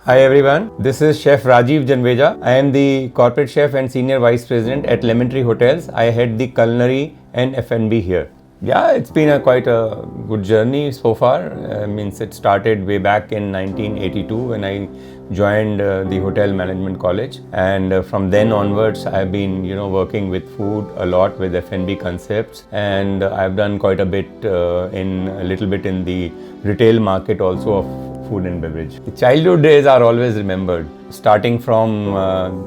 Hi everyone, this is Chef Rajiv Janveja. I am the Corporate Chef and Senior Vice President at Lemon Tree Hotels. I head the culinary and F&B here. Yeah, it's been quite a good journey so far. Means it started way back in 1982 when I joined the Hotel Management College, and from then onwards I've been working with food a lot, with F&B concepts, and I've done quite a bit in a little bit in the retail market also of food and beverage. The childhood days are always remembered, starting from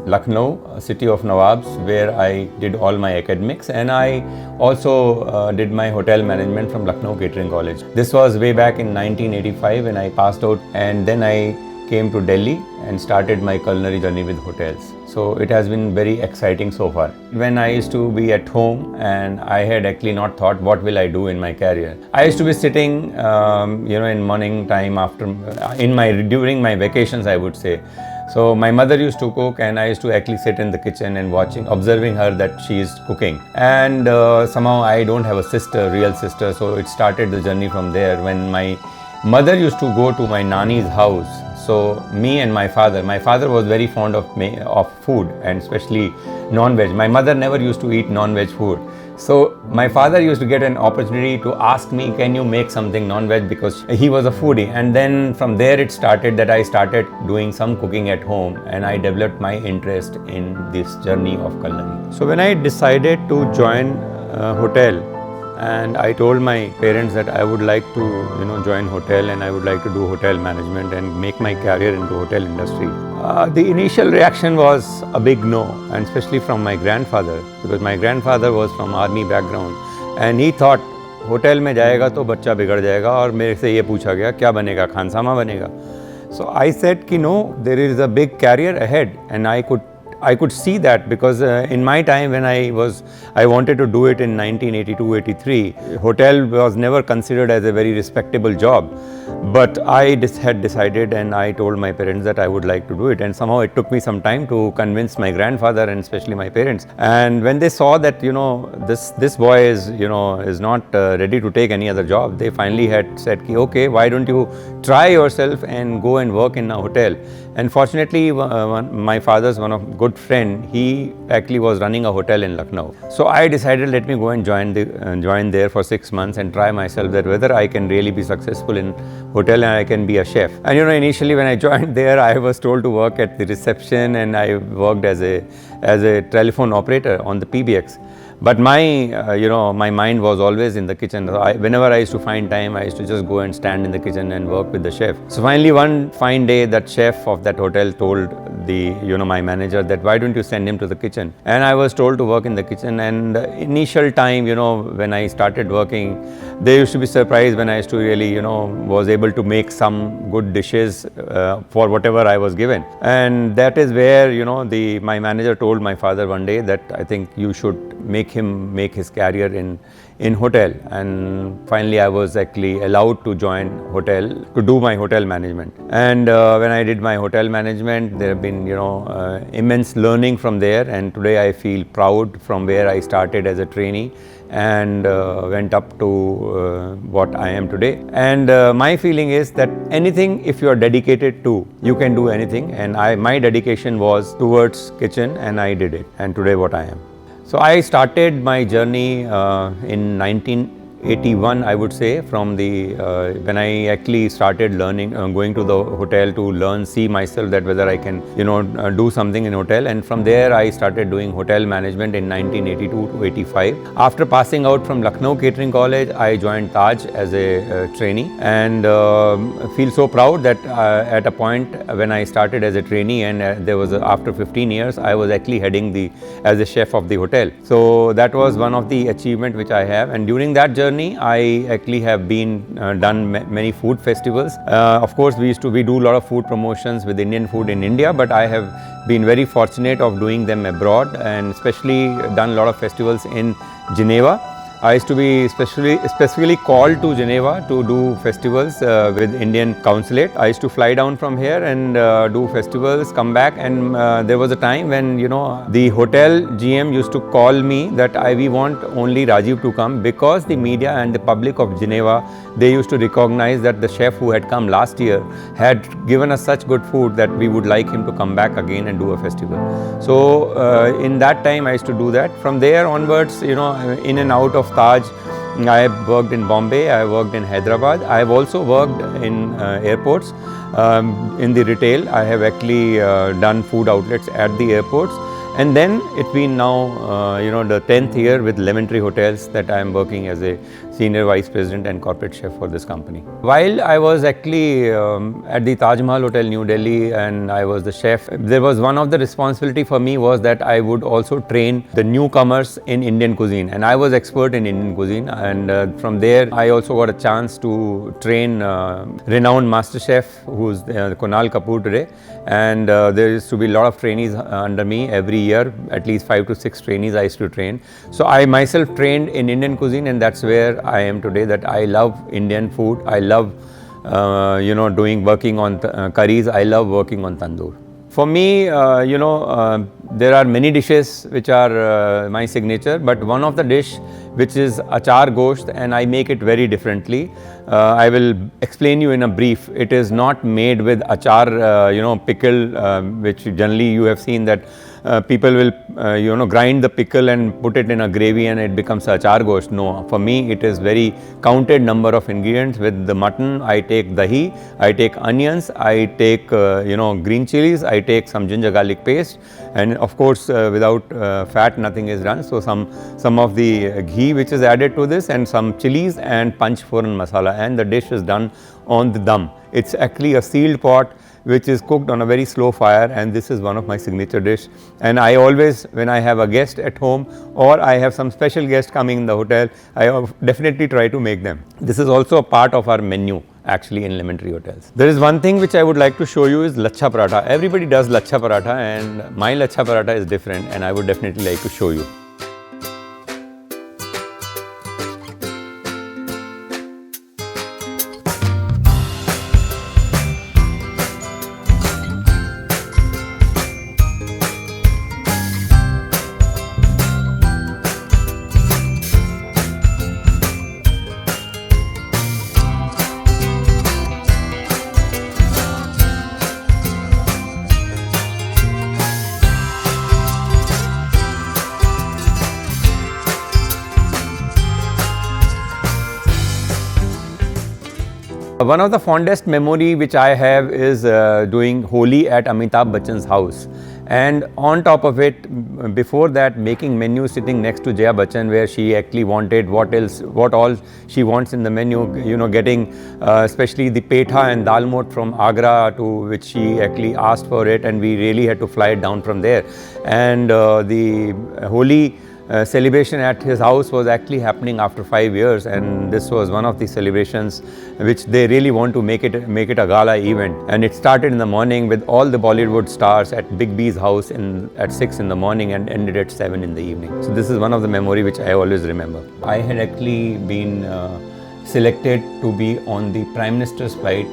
Lucknow, a city of Nawabs, where I did all my academics, and I also did my hotel management from Lucknow Catering College. This was way back in 1985 when I passed out, and then I came to Delhi and started my culinary journey with hotels. So it has been very exciting so far. When I used to be at home and I had actually not thought what will I do in my career. I used to be sitting, in morning time during my vacations, I would say. So my mother used to cook, and I used to actually sit in the kitchen and observing her that she is cooking. And somehow I don't have a real sister, so it started the journey from there when my mother used to go to my Nani's house. So me and my father was very fond of food, and especially non-veg. My mother never used to eat non-veg food. So my father used to get an opportunity to ask me, can you make something non-veg, because he was a foodie. And then from there it started that I started doing some cooking at home, and I developed my interest in this journey of culinary. So when I decided to join a hotel, and I told my parents that I would like to join hotel, and I would like to do hotel management and make my career into hotel industry. The initial reaction was a big no, and especially from my grandfather, because my grandfather was from army background, and he thought hotel में जाएगा तो बच्चा बिगड़ जाएगा, और मेरे से ये पूछा गया क्या बनेगा, खानसामा बनेगा. So I said कि no, there is a big career ahead, and I could see that, because in my time when I wanted to do it in 1982-83, hotel was never considered as a very respectable job. But I had decided, and I told my parents that I would like to do it, and somehow it took me some time to convince my grandfather and especially my parents. And when they saw that this boy is not ready to take any other job, they finally had said, okay, why don't you try yourself and go and work in a hotel. And fortunately, my father's good friend, he actually was running a hotel in Lucknow. So I decided, let me go and join there for 6 months and try myself that whether I can really be successful in hotel and I can be a chef. And initially when I joined there, I was told to work at the reception, and I worked as a telephone operator on the PBX. But my mind was always in the kitchen. Whenever I used to find time, I used to just go and stand in the kitchen and work with the chef. So finally, one fine day, that chef of that hotel told my manager that why don't you send him to the kitchen? And I was told to work in the kitchen. And initial time, when I started working, they used to be surprised when I used to really, was able to make some good dishes for whatever I was given. And that is where, my manager told my father one day that I think you should make him make his career in hotel. And finally I was actually allowed to join hotel to do my hotel management. And when I did my hotel management, there have been immense learning from there, and today I feel proud from where I started as a trainee and went up to what I am today. And my feeling is that anything, if you are dedicated to, you can do anything. And my dedication was towards kitchen, and I did it, and today what I am. So I started my journey in 1981, I would say, from when I actually started learning, going to the hotel to see myself that whether I can, do something in hotel. And from there I started doing hotel management in 1982 to 85. After passing out from Lucknow Catering College, I joined Taj as a trainee, and feel so proud that at a point when I started as a trainee, and after 15 years, I was actually heading as a chef of the hotel. So that was one of the achievements which I have. And during that journey, I actually have done many food festivals. Of course, we do a lot of food promotions with Indian food in India, but I have been very fortunate of doing them abroad, and especially done a lot of festivals in Geneva, I used to be specifically called to Geneva to do festivals with Indian consulate. I used to fly down from here and do festivals, come back, and there was a time when the hotel GM used to call me that we want only Rajiv to come, because the media and the public of Geneva, they used to recognize that the chef who had come last year had given us such good food that we would like him to come back again and do a festival. So in that time I used to do that. From there onwards, in and out of Taj, I have worked in Bombay, I have worked in Hyderabad. I have also worked in airports. In the retail, I have actually done food outlets at the airports. And then it's been now, the 10th year with Lemon Tree Hotels that I am working as a Senior Vice President and Corporate Chef for this company. While I was actually at the Taj Mahal Hotel, New Delhi, and I was the chef, there was one of the responsibility for me was that I would also train the newcomers in Indian cuisine. And I was expert in Indian cuisine. And from there, I also got a chance to train renowned master chef who's Kunal Kapoor today. And there used to be a lot of trainees under me every year, at least 5 to 6 trainees I used to train. So I myself trained in Indian cuisine, and that's where I am today, that I love Indian food. I love, working on curries. I love working on tandoor. For me, there are many dishes which are my signature, but one of the dish which is achar gosht, and I make it very differently. I will explain you in a brief. It is not made with achar, pickle, which generally you have seen that people will, grind the pickle and put it in a gravy and it becomes achar gosht. No, for me it is very counted number of ingredients. With the mutton, I take dahi, I take onions, I take, green chilies, I take some ginger garlic paste, and of course without fat nothing is done. So some of the ghee which is added to this, and some chilies and panch phoron masala, and the dish is done on the dum. It's actually a sealed pot which is cooked on a very slow fire, and this is one of my signature dish. And I always, when I have a guest at home or I have some special guest coming in the hotel, I definitely try to make them. This is also a part of our menu actually in Lemon Tree Hotels. There is one thing which I would like to show you is lachha paratha. Everybody does lachha paratha, and my lachha paratha is different, and I would definitely like to show you. One of the fondest memory which I have is doing Holi at Amitabh Bachchan's house, and on top of it, before that, making menu sitting next to Jaya Bachchan, where she actually wanted what all she wants in the menu, getting especially the petha and dal mot from Agra, to which she actually asked for it, and we really had to fly it down from there. And the Holi celebration at his house was actually happening after 5 years, and this was one of the celebrations which they really want to make it a gala event. And it started in the morning with all the Bollywood stars at Big B's house at 6 in the morning and ended at 7 in the evening. So this is one of the memory which I always remember. I had actually been selected to be on the Prime Minister's flight,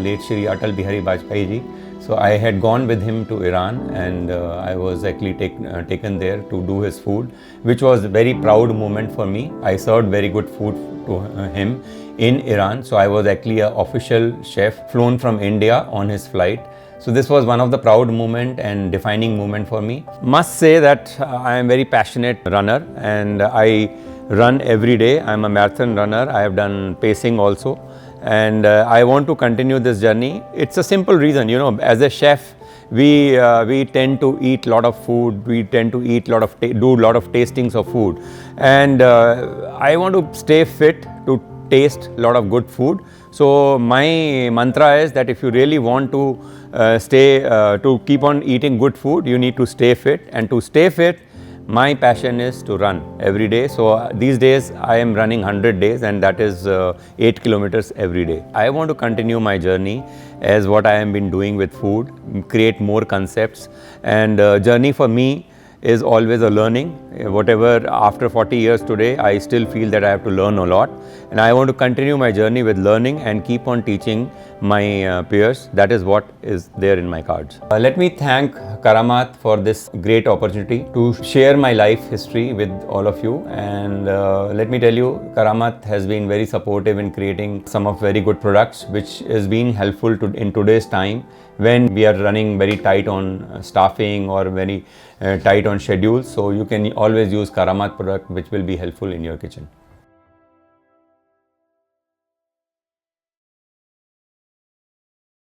late Shri Atal Bihari Vajpayee ji. So I had gone with him to Iran, and I was actually taken there to do his food, which was a very proud moment for me. I served very good food to him in Iran. So I was actually an official chef flown from India on his flight. So this was one of the proud moment and defining moment for me. Must say that I am very passionate runner, and I run every day. I am a marathon runner. I have done pacing also. And I want to continue this journey. It's a simple reason, as a chef, we tend to eat a lot of food. We tend to eat do a lot of tastings of food, and I want to stay fit to taste a lot of good food. So my mantra is that if you really want to to keep on eating good food, you need to stay fit, and to stay fit, my passion is to run every day. So these days I am running 100 days, and that is 8 kilometers every day. I want to continue my journey as what I have been doing with food, create more concepts, and journey for me is always a learning. whatever after 40 years today, I still feel that I have to learn a lot, and I want to continue my journey with learning and keep on teaching my peers. That is what is there in my cards. Let me thank Karamat for this great opportunity to share my life history with all of you, and let me tell you, Karamat has been very supportive in creating some of very good products, which has been helpful in today's time when we are running very tight on staffing or very tight on schedules. So you can always use Karamat product, which will be helpful in your kitchen.